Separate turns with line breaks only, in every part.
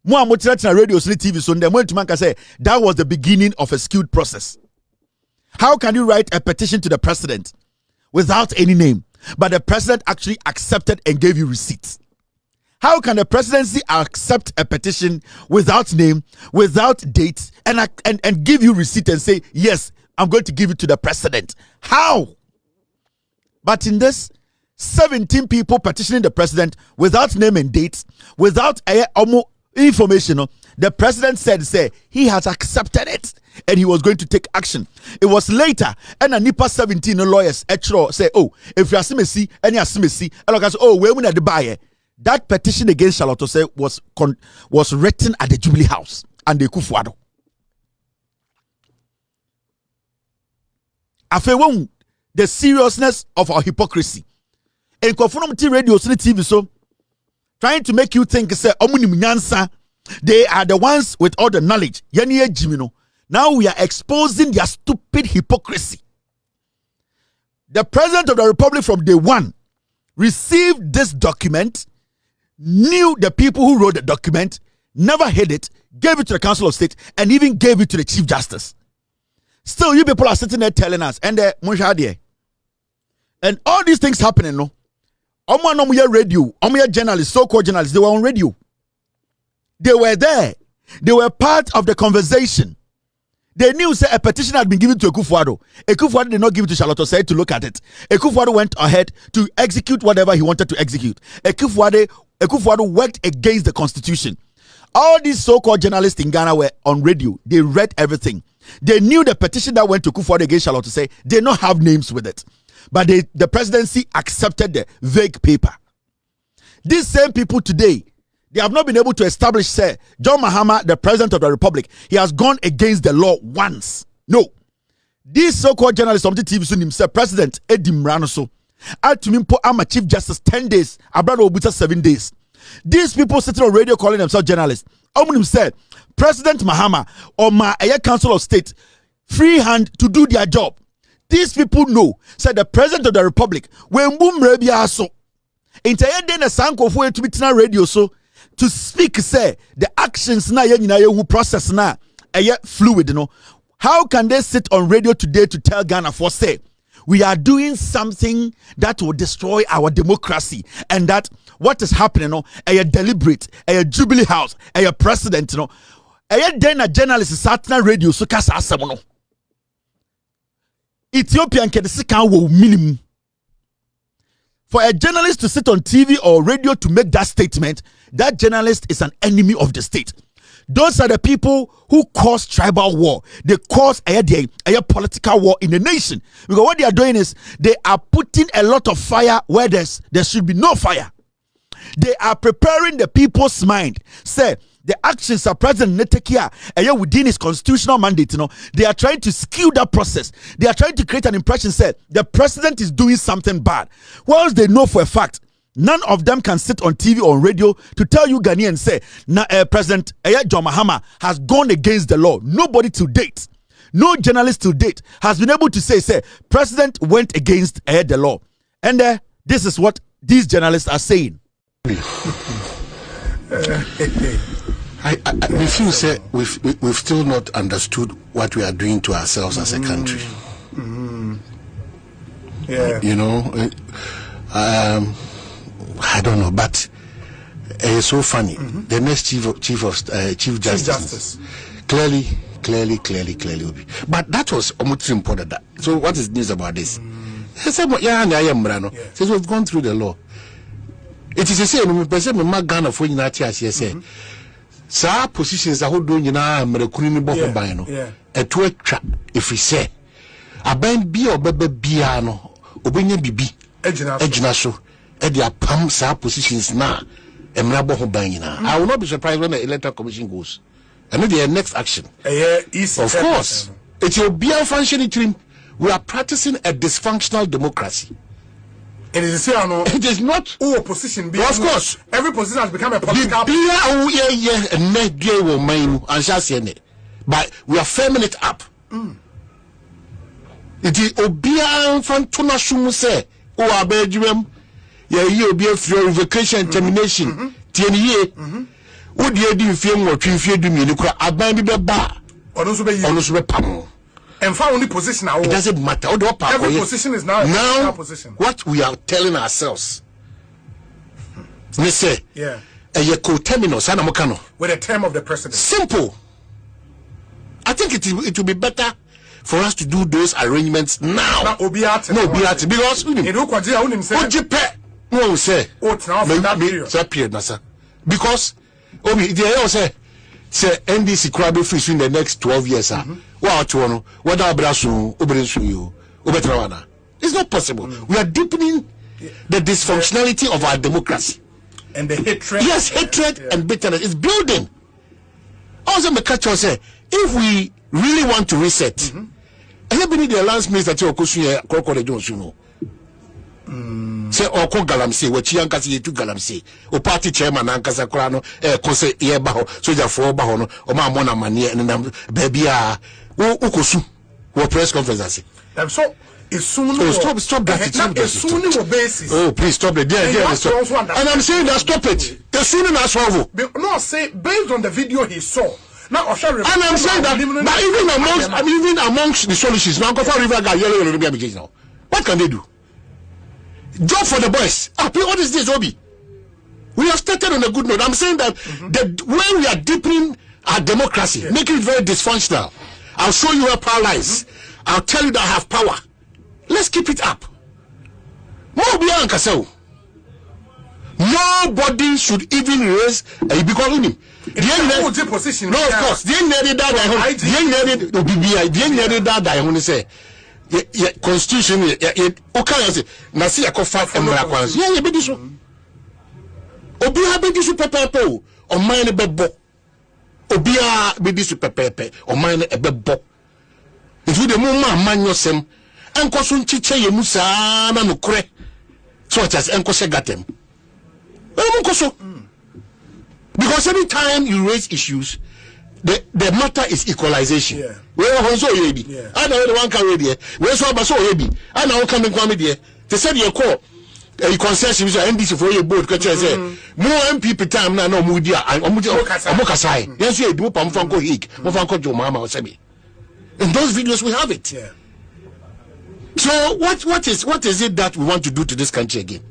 Mo amotina radio so TV so ndem to man can say that was the beginning of a skewed process. How can you write a petition to the president without any name, but the president actually accepted and gave you receipts? How can the presidency accept a petition without name, without date, and give you receipt and say, yes, I'm going to give it to the president? How? But in this, 17 people petitioning the president without name and dates, without information, the president said he has accepted it and he was going to take action. It was later, and a NIPA 17 lawyers say, oh, if you are see any asimesi, and like oh, we're going to buy. That petition against Charlotte was written at the Jubilee House and the Kufuado. After the seriousness of our hypocrisy. In conformity radio, TV, so trying to make you think, say, they are the ones with all the knowledge. Now we are exposing their stupid hypocrisy. The President of the Republic from day one received this document, knew the people who wrote the document, never hid it, gave it to the Council of State, and even gave it to the Chief Justice. Still, you people are sitting there telling us, and all these things happening, no? Radio, journalists, so-called journalists, they were on radio. They were there. They were part of the conversation. They knew a petition had been given to Ekufuado. Ekufuado did not give it to Charlotte Osei to look at it. Ekufuado went ahead to execute whatever he wanted to execute. Ekufuado worked against the constitution. All these so-called journalists in Ghana were on radio. They read everything. They knew the petition that went to Ekufuado against Charlotte Osei did not have names with it. But the presidency accepted the vague paper. These same people today, they have not been able to establish, say, John Mahama, the president of the republic, he has gone against the law once. No. These so-called journalists on the TV soon himself, President Edim Ranoso, Atumimpo Ama Chief Justice 10 days, Abrado Obuta 7 days. These people sitting on radio calling themselves journalists. Omunim said, President Mahama or a Council of State, free hand to do their job. These people know, said the president of the republic, when boom rebia so, entire day na sanko for to be radio so, to speak, say, the actions na who process na fluid, you know. How can they sit on radio today to tell Ghana for say, we are doing something that will destroy our democracy, and that what is happening, you know, a deliberate, a Jubilee House, a president, you know, then a journalist is at radio so kasa asamono. Ethiopian can will minimum. For a journalist to sit on TV or radio to make that statement, that journalist is an enemy of the state. Those are the people who cause tribal war. They cause a political war in the nation. Because what they are doing is they are putting a lot of fire where there should be no fire. They are preparing the people's mind. Say, the actions of President Netekia within his constitutional mandate, you know, they are trying to skew that process. They are trying to create an impression, say, the president is doing something bad. Whilst they know for a fact, none of them can sit on TV or on radio to tell you Ghanaians, say, President John Mahama has gone against the law. Nobody to date, no journalist to date has been able to say, President went against the law. And this is what these journalists are saying.
We feel say we've still not understood what we are doing to ourselves as a country.
Yeah.
You know, I don't know, but it's so funny. The next Chief Justice clearly will be. But that was almost important. So what is news about this? Says we've gone through the law. It is the same. We present my Ghana for United Sa positions a hold on na mrekuni ni boko ban no eto atwa if we say aban bi obebe bia no obenye bibi ejina so e dia pam sa positions na emra boko ban nyina. I will not be surprised when the electoral commission goes and the next action of course it's your bia functioning team. We are practicing a dysfunctional democracy.
It is not
all position. Of course,
every position has become a political.
But we are firming it up. It is Obia Fantona Shumuse, or Abedrum, you be a vacation termination, 10 years. Would you do film or if you do me? Look at a bar. Or also pam.
And found the position now.
It doesn't matter.
Every position is now position.
What we are telling ourselves. They say,
yeah.
A co-terminal, Sanamokano.
With the term of the president.
Simple. I think it will be better for us to do those arrangements now.
No,
because because say NDC crowd fish in the next 12 years. It's not possible. We are deepening the dysfunctionality of our democracy.
And the hatred.
Yes, hatred and bitterness is building. Also, Mekacho say, if we really want to reset, everybody the last minister to Okusuye Kokore Jones, you know. Say Oko Galamsi, what Chiankasi to Galamsi, or party chairman Ankasa Krano, Kose Ebaho, Soja for Bahono, or Mamona Mania, and baby Ukusu, or press conference.
And so. Stop that. Basis.
Oh, please stop it. And I'm saying that stop it. The sooner I solve.
No, say based on the video he saw. Now, and
I'm saying that. But even amongst the solutions, now River now. What can they do? Job for the boys. What is this, Obi? We have started on a good note. I'm saying that when we are deepening our democracy, making it very dysfunctional, I'll show you where power lies. I'll tell you that I have power. Let's keep it up. Nobody should even raise because him. No, of course. The say constitution. Okay, na see five embrakwans. Yeah, be this one. Obi ha be this pepepe. O mine bebo. Obi ha be this pepepe. O mine bebo. If you the mumma man yosem. Enkosun chiche ye musa na nukure such as enkose gatem. Because every time you raise issues, the matter is equalization. We are also yebi. I know the one carry there. We so baso yebi. I know coming kwame there. They said you call a concession is NDC for your board. Because say more MPP time now no mudia. Omokasai. Yes, you do pamfanko hik. Mofanko jo mama osebi. In those videos we have it.
Yeah.
So what is it that we want to do to this country again?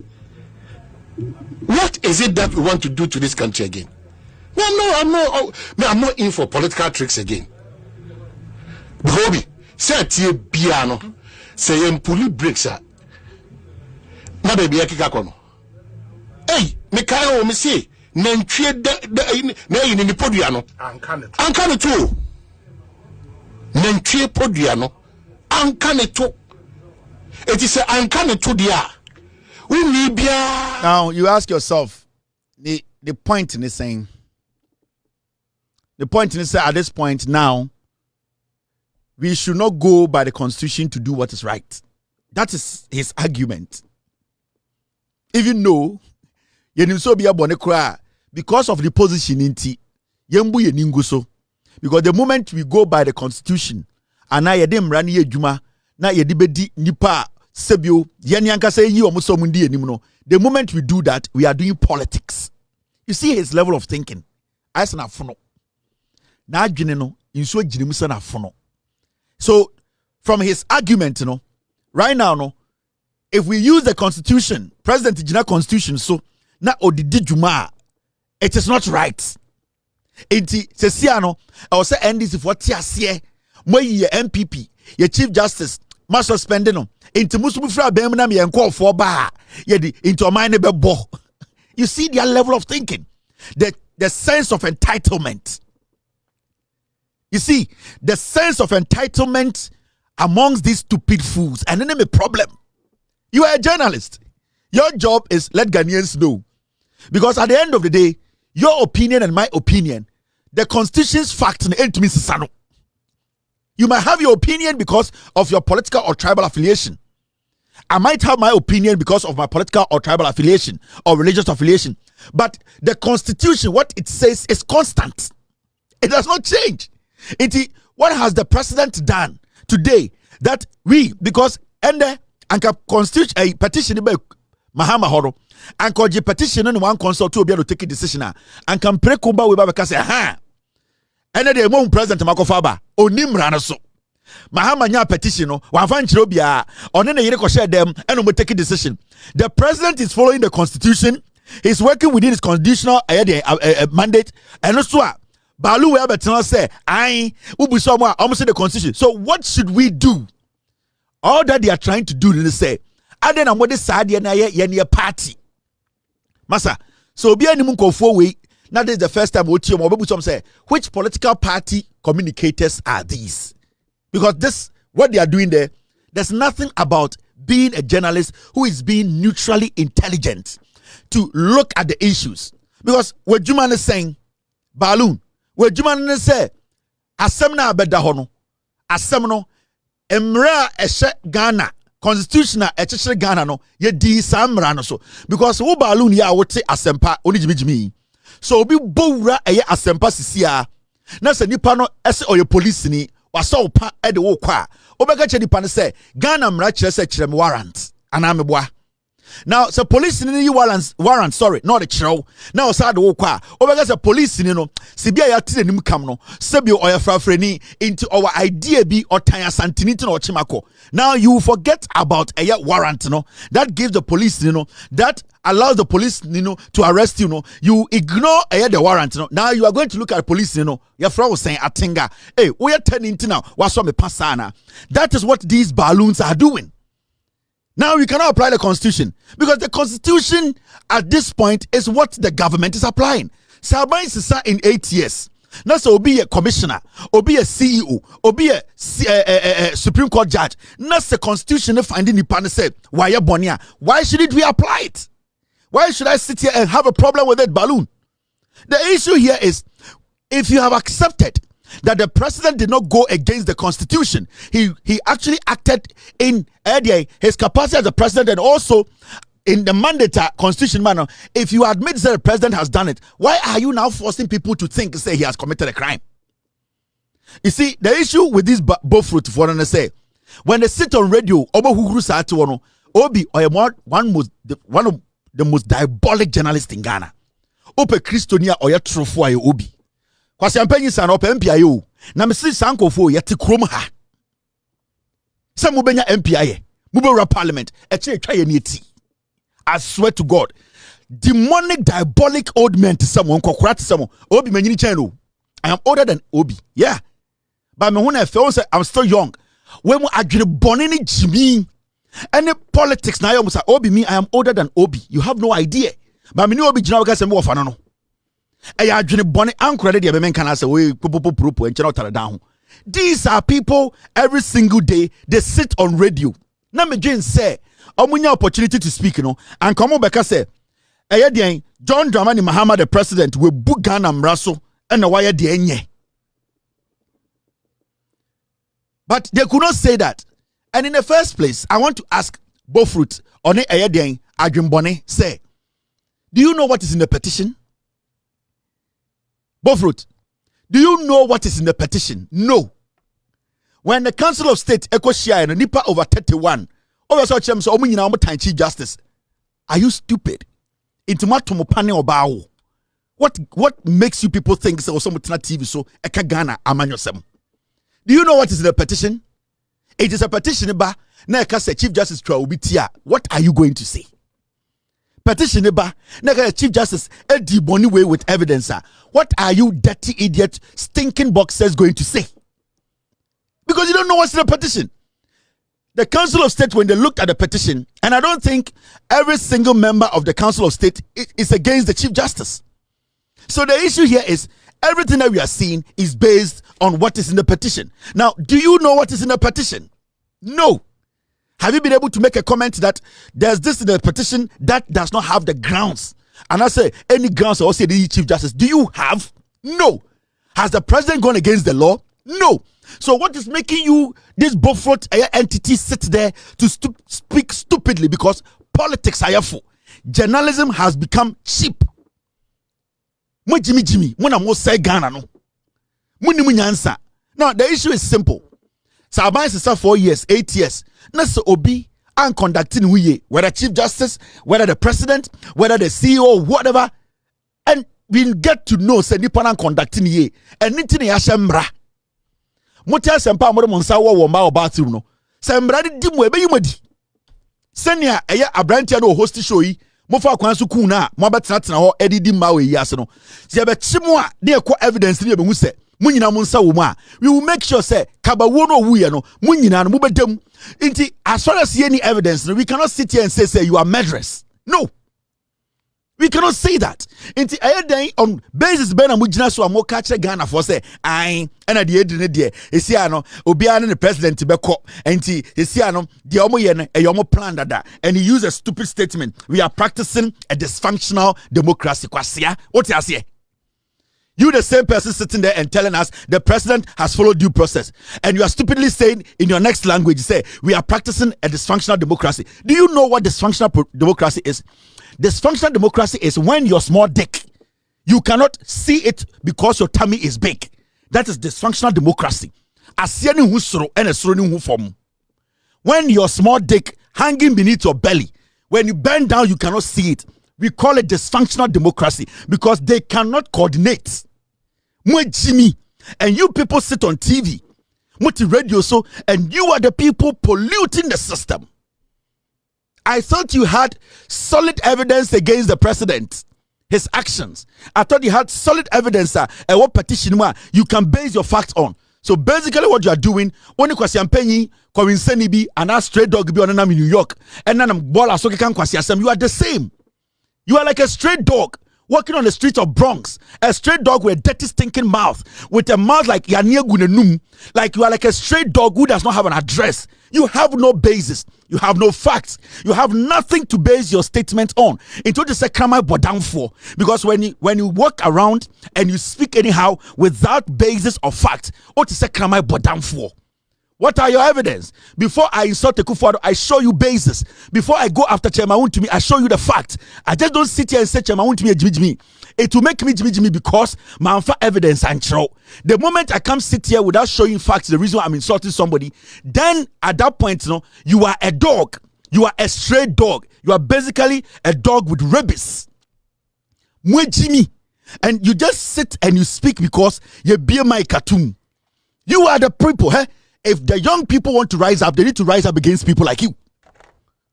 What is it that we want to do to this country again? I'm not in for political tricks again. Bobby, say tie piano, say empuli breaks are. Na baby akika kono. Hey, me kai o me say, na ntwe na yin ni podua no. Anka ne to. Na ntwe podua no. Anka ne to. It is an to dia.
Now you ask yourself, the point in this saying, at this point now, we should not go by the constitution to do what is right. That is his argument. Even though because of the position in T, because the moment we go by the constitution, and I dem run ye juma. Na yedibedi nipa sebio yanyanka say yi omuso mundi enim no. The moment we do that, we are doing politics. You see his level of thinking. Asa na fono. Na adwene no inso agirimu sa na fono. So from his argument, right now, if we use the constitution, President Ijina constitution, so na odidi juma, it is not right. Enti sesiano, I will say NDC for tiasie, mo ye MPP, ye Chief Justice, must suspend no. Into musubu fra bem na me enko for ba. Ye di into mine be bo. You see their level of thinking, the sense of entitlement. You see the sense of entitlement amongst these stupid fools, and then a problem. You are a journalist. Your job is let Ghanaians know, because at the end of the day, your opinion and my opinion, the constitution's fact ain't Mrs. Sano. You might have your opinion because of your political or tribal affiliation. I might have my opinion because of my political or tribal affiliation or religious affiliation. But the constitution, what it says is constant. It does not change. What has the president done today that we, because and constitution a petition Mahama horo. And call petition and one consult to be able to take a decision. And can pray kuba we baba say, ha. And then the president Makofaba, onim ranaso. Mahama nya petition no one fan chirobia on any yere share them and we take a decision. The president is following the constitution. He's working within his constitutional mandate. And also Balu we have say I ubu somewhere almost the constitution. So what should we do? All that they are trying to do is say aden am what side ye party. Masa so be any munko we now this is the first time we some say which political party communicators are these? Because this, what they are doing there, there's nothing about being a journalist who is being neutrally intelligent to look at the issues. Because what Juman is saying, Balloon, what Juman is saying, Asemna Bedahono, Asemno, Emra Eshe Ghana, Constitutional Eshe Ghana, no, ye di Samrano so. Because who Balloon ya would say Asempa, only. So be Bora a Asempa Sisia, Nasa Nipano S or your police ni. Waso pa ede wo kwa obeka che dipa ne say Ghana mra kire say kire me warrant anameboa now so police ni warrant sorry not the kire now say de wo kwa obeka say police ni no se bia ya tire nim kam no se bi oya frafreni into our idea bi otan asantini to no chimako now you forget about a warrant no that gives the police that allows the police to arrest you ignore the warrant now you are going to look at police your friend was saying atinga hey we are turning to now what's me pasana that is what these balloons are doing. Now you cannot apply the constitution because the constitution at this point is what the government is applying. Sabai Sisa in 8 years. Now so be a commissioner, or be a CEO, or be a Supreme Court judge. Now the constitution finding the panel said, why you bonia? Why should it be applied? Why should I sit here and have a problem with that balloon? The issue here is if you have accepted that the president did not go against the constitution, he actually acted in his capacity as a president and also in the mandate constitution manner. If you admit that the president has done it, why are you now forcing people to say he has committed a crime? You see, the issue with this both fruit for say when they sit on radio, Obi or one of the most diabolic journalists in Ghana. Ope Christonia or true for Obi. Kwasi ampenyi san ope MPI na me si sankofo yete krom ha. Se mo benya MPI mo be parliament e che twa ye eti. I swear to God, demonic diabolic old men to someone kokora to someone. Obi manyini chen o. I am older than Obi. Yeah. But me when I feel say I'm still young. When mo adwene bone ni jimi any politics na you say Obi me I am older than Obi. You have no idea. But me ni Obi jina we say me wofa no. These are people every single day they sit on radio. Now me Jane say omunya opportunity to speak and come on back say John Dramani Mahama the president will book Ghana mraso and why de enye. But they could not say that. And in the first place, I want to ask Bofruit on Adwimbone say, do you know what is in the petition? Bofruit, do you know what is in the petition? No. When the Council of State Echo Shire and Nipa over 31, also Chief Justice, are you stupid? What makes you people think so TV so Eka Ghana amanyosem? Do you know what is in the petition? It is a petition ba na Eka say Chief Justice Traobitia. What are you going to say? Petition ba na Chief Justice Edi Boni way with evidence. What are you dirty idiot stinking boxers going to say? Because you don't know what's in the petition. The Council of State, when they looked at the petition, and I don't think every single member of the Council of State is against the Chief Justice. So the issue here is everything that we are seeing is based on what is in the petition. Now, do you know what is in the petition? No. Have you been able to make a comment that there's this in the petition that does not have the grounds? And I say, any grounds or say the Chief Justice, do you have? No. Has the president gone against the law? No. So what is making you, this Beaufort entity, sit there to speak stupidly because politics are full. Journalism has become cheap. Now the issue is simple. Saban is 4 years, 8 years. Nasa Obi and conducting whether Chief Justice, whether the President, whether the CEO, whatever, and we get to know say nipa and conducting ye and anything yashemra. Motia sempa mo monsa wo mba obatu no. Sembra di mo ebe yumadi. Senia eya abrantia no host show yi. Mo fa kwan so kun na mo betena ho edidi ma we yi ase no. Se be chimo a de ekọ evidence ni be hu se munyina mo nsa wo mu a we will make sure say kabawo no wu ye no munyina no mo bedam. Inti as far as any evidence no, we cannot sit here and say you are murderers. No. We cannot say that. Inti ayeden on basis ben amugina so amoka che Ghana for say ai ena de edine de esi ano obi an the president beko enti esi ano de omo ye no eyomo plan dada and he used a stupid statement. We are practicing a dysfunctional democracy kwasia. What you say? You the same person sitting there and telling us the president has followed due process, and you are stupidly saying in your next language, say we are practicing a dysfunctional democracy. Do you know what dysfunctional democracy is? Dysfunctional democracy is when you're small dick, you cannot see it because your tummy is big. That is dysfunctional democracy. When your small dick hanging beneath your belly, when you bend down, you cannot see it. We call it dysfunctional democracy because they cannot coordinate. Jimmy, and you people sit on TV, radio so, and you are the people polluting the system. I thought you had solid evidence against the president, his actions. I thought you had solid evidence and what petition you can base your facts on. So basically what you are doing, only kwasi ampenyi, kwa winseni bi, and a stray dog be on in New York, and then bola so kan kwasi asem, you are the same. You are like a stray dog walking on the streets of Bronx, a stray dog with a dirty stinking mouth, with a mouth like Yania Gunenum, like you are like a stray dog who does not have an address. You have no basis, you have no facts, you have nothing to base your statement on. Into the second down for, because when you walk around and you speak anyhow without basis of fact, what is second down for? What are your evidence? Before I insult Tekufado, I show you basis. Before I go after Chema to me, I show you the fact. I just don't sit here and say Chema to me. It will make me Jimmy because my evidence and show. The moment I come sit here without showing facts, the reason why I'm insulting somebody, then at that point, you are a dog. You are a stray dog. You are basically a dog with rabies. Jimmy. And you just sit and you speak because you be my cartoon. You are the people, eh? If the young people want to rise up, they need to rise up against people like you.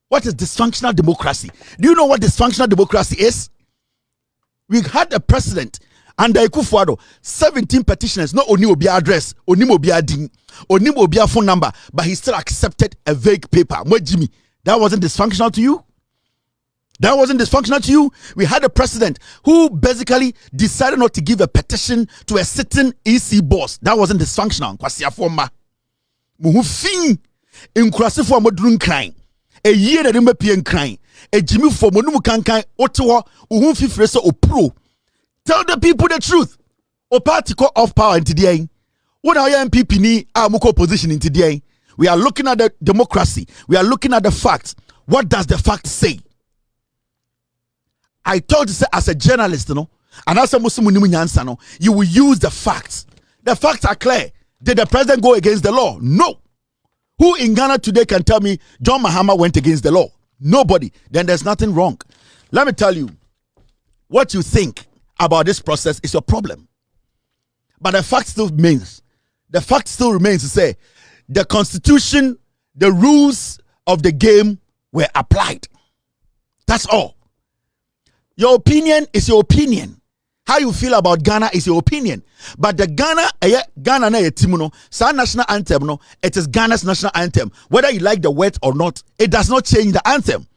What is dysfunctional democracy? Do you know what dysfunctional democracy is? We had a president under Akufo-Addo, 17 petitioners, not only Obia address, only Obia ding, only Obia phone number, but he still accepted a vague paper. Jimmy, that wasn't dysfunctional to you? That wasn't dysfunctional to you? We had a president who basically decided not to give a petition to a sitting EC boss. That wasn't dysfunctional. Muhufin in Krasifo Modrun crying. A year that Imbapian crying. A Jimmy for Monumu Kankai, Ottawa, Uhumfi Fresa or Pro. Tell the people the truth. O party call off power into the end. What are your MPP ni Amuko position into the end? We are looking at the democracy. We are looking at the facts. What does the fact say? I told you as a journalist, and as a Muslim, you will use the facts. The facts are clear. Did the president go against the law? No. Who in Ghana today can tell me John Mahama went against the law? Nobody. Then there's nothing wrong. Let me tell you, what you think about this process is your problem. But the fact still remains. The fact still remains to say the constitution, the rules of the game were applied. That's all. Your opinion is your opinion. How you feel about Ghana is your opinion. But the Ghana na yetimuno, sa national anthem no, it is Ghana's national anthem. Whether you like the words or not, it does not change the anthem.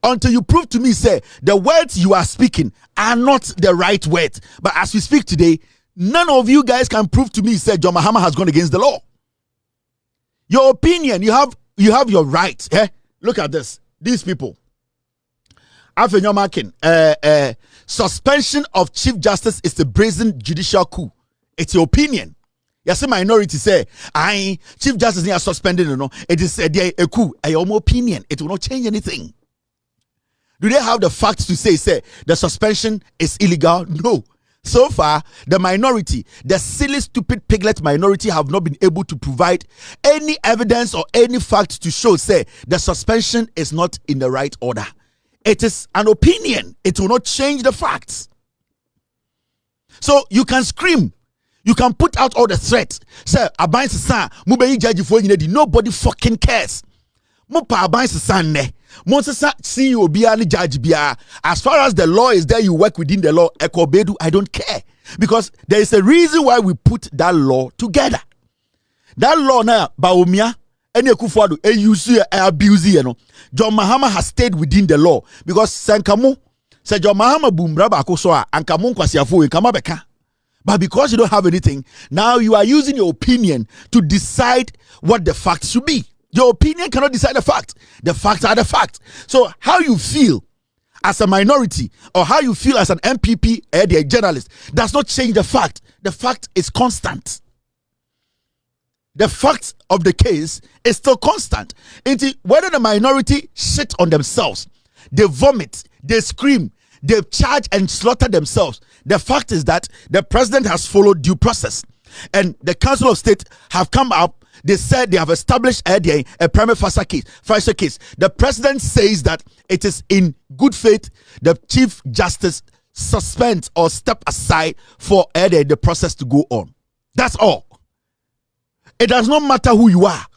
Until you prove to me, say, the words you are speaking are not the right words. But as we speak today, none of you guys can prove to me, say, John Mahama has gone against the law. Your opinion, you have your right. Eh? Look at this. These people. Suspension of Chief Justice is the brazen judicial coup. It's your opinion. Yes, a minority say, Chief Justice is suspended. It is a coup. Your opinion. It will not change anything. Do they have the facts to say the suspension is illegal? No. So far, the minority, the silly, stupid piglet minority, have not been able to provide any evidence or any fact to show, say, the suspension is not in the right order. It is an opinion. It will not change the facts. So you can scream. You can put out all the threats. Say, Aban Sisan, Mubeyi Jaji for nobody fucking cares. Mupa Aban Sisan ne. Monsesa CEO bia ni judge bia. As far as the law is there, you work within the law. Ekobedu, I don't care. Because there is a reason why we put that law together. That law na Baumia, any Kufuado, abuse, you know. John Mahama has stayed within the law. Because Sankamu said John Mahama Bumbraba Kosoa and Kamun Kwasiafu in Kamabeka. But because you don't have anything, now you are using your opinion to decide what the facts should be. Your opinion cannot decide the fact. The facts are the facts. So how you feel as a minority or how you feel as an MPP or a journalist does not change the fact. The fact is constant. The fact of the case is still constant. Whether the minority shit on themselves, they vomit, they scream, they charge and slaughter themselves. The fact is that the president has followed due process. And the Council of State have come up. They said they have established a prima facie case. The president says that it is in good faith the Chief Justice suspends or step aside for the process to go on. That's all. It does not matter who you are,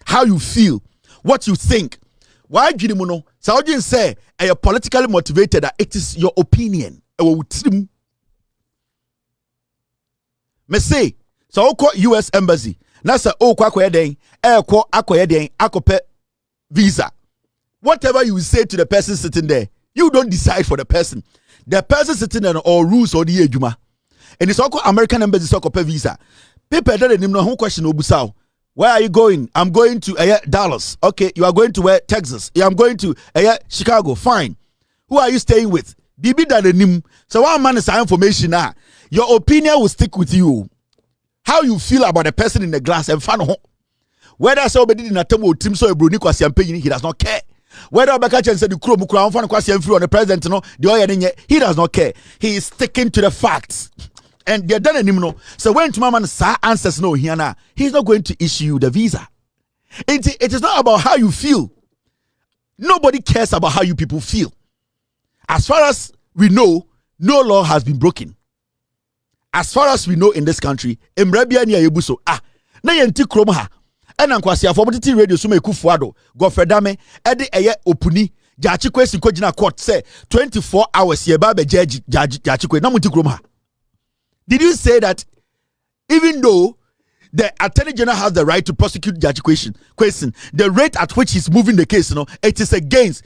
how you feel, what you think. Why do you know? Saudi say are politically motivated that it is your opinion. Me say so US embassy. Now say akope visa. Whatever you say to the person sitting there, you don't decide for the person. The person sitting there or rules or the ejuma. And it's also American embassy akope visa. People that didn't know who question obusao. Where are you going? I'm going to Dallas. Okay, you are going to where? Texas. Yeah, I'm going to Chicago. Fine. Who are you staying with? Bibi Dadenim. So one man is information now. Your opinion will stick with you. How you feel about the person in the glass and fan whether somebody in a team so a bruni he does not care. Whether Bakacha said the crew on the president, he does not care. He is sticking to the facts. And they're done anymore. So when Tumaman answers no here now, he's not going to issue you the visa. It is not about how you feel. Nobody cares about how you people feel. As far as we know, no law has been broken. As far as we know in this country, Emrebia ni ayebuso na yenti krom ha ena nkwasi afobotiti radio so mekufuado gofredame ede eye opuni Jachikwe si kojina court say 24 hours ye ba be Jachikwe na muti krom ha. Did you say that even though the Attorney General has the right to prosecute Jachikwe question, the rate at which he's moving the case, it is against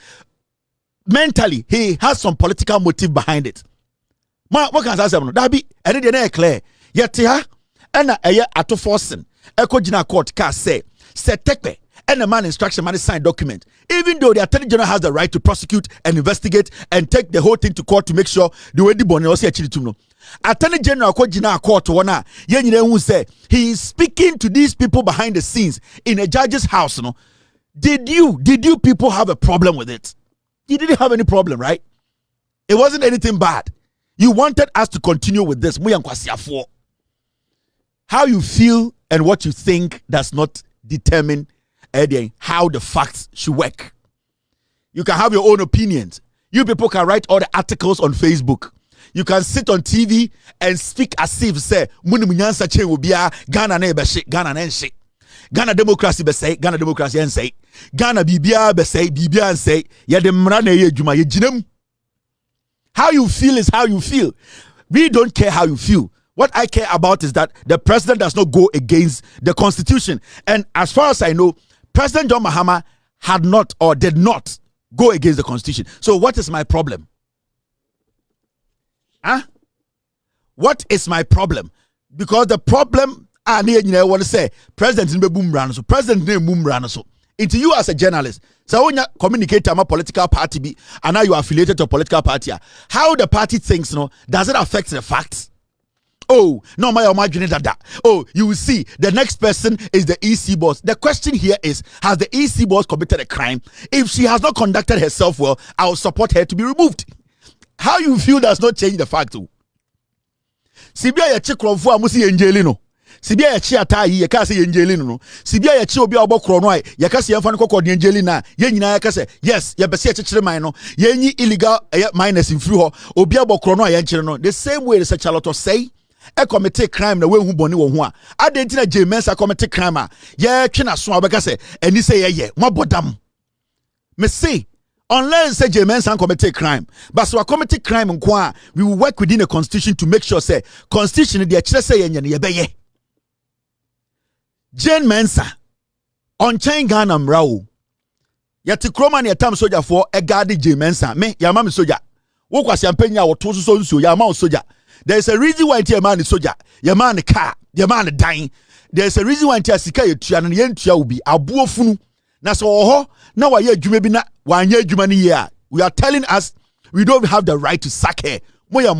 mentally he has some political motive behind it. What can I say? That be any clear. Yet here, and ato forcing. Eko Jina court can say tekpe and the man instruction man signed document. Even though the Attorney General has the right to prosecute and investigate and take the whole thing to court to make sure the way the bonne also actually to know. Attorney General Eko Jina court wana yenye who say he is speaking to these people behind the scenes in a judge's house. Did you people have a problem with it? You didn't have any problem, right? It wasn't anything bad. You wanted us to continue with this. How you feel and what you think does not determine how the facts should work. You can have your own opinions. You people can write all the articles on Facebook. You can sit on TV and speak as if say Ghana democracy be say Ghana democracy and say Ghana bibia be say bibia and say ya de mra na ye adwuma ye ginam. How you feel is how you feel. We don't care how you feel. What I care about is that the president does not go against the constitution. And as far as I know, President John Mahama had not or did not go against the constitution. So what is my problem? What is my problem? Because the problem I want to say president in boom so president in boom so into you as a journalist. So when you communicate to a political party and now you are affiliated to a political party, how the party thinks, does it affect the facts? Oh, no, my imagine that. Oh, you will see the next person is the EC boss. The question here is, has the EC boss committed a crime? If she has not conducted herself well, I will support her to be removed. How you feel does not change the fact. Sibia ye chi kromfo a musi yenjeli no. Sibia ye chi atayi ye ka se yenjeli no. Sibia ye chi obi a obokro no ai ye ka se yemfa no kokko de yenjeli na ye nyina ye ka se yes ye bese ye chichire man no ye nyi illegal miners in free ho obi abokro no a ye nchire no. The same way the Charlotte say e commit crime na we hu boni wo ho a adentina Mensa commit crime a ye twe na so obeka se eni se ye mo bodam me say unless say Mensa commit crime but so commit crime nko we will work within the constitution to make sure say constitution dey kire say ye ye be ye Mensa on chain Ghana mrao yeti kroma na etam soldier for e guard Mensa me ya ma me soldier wo kwase ampanya wo to so nsuo ya ma soldier. There is a reason why your man is soldier, your man a car, your man a dying. There is a reason why your sika you try and yentua will be abuo funu. Na so ho na wa ye adwuma bi na wa anya adwuma ni ye. We are telling us we don't have the right to sack her. Moya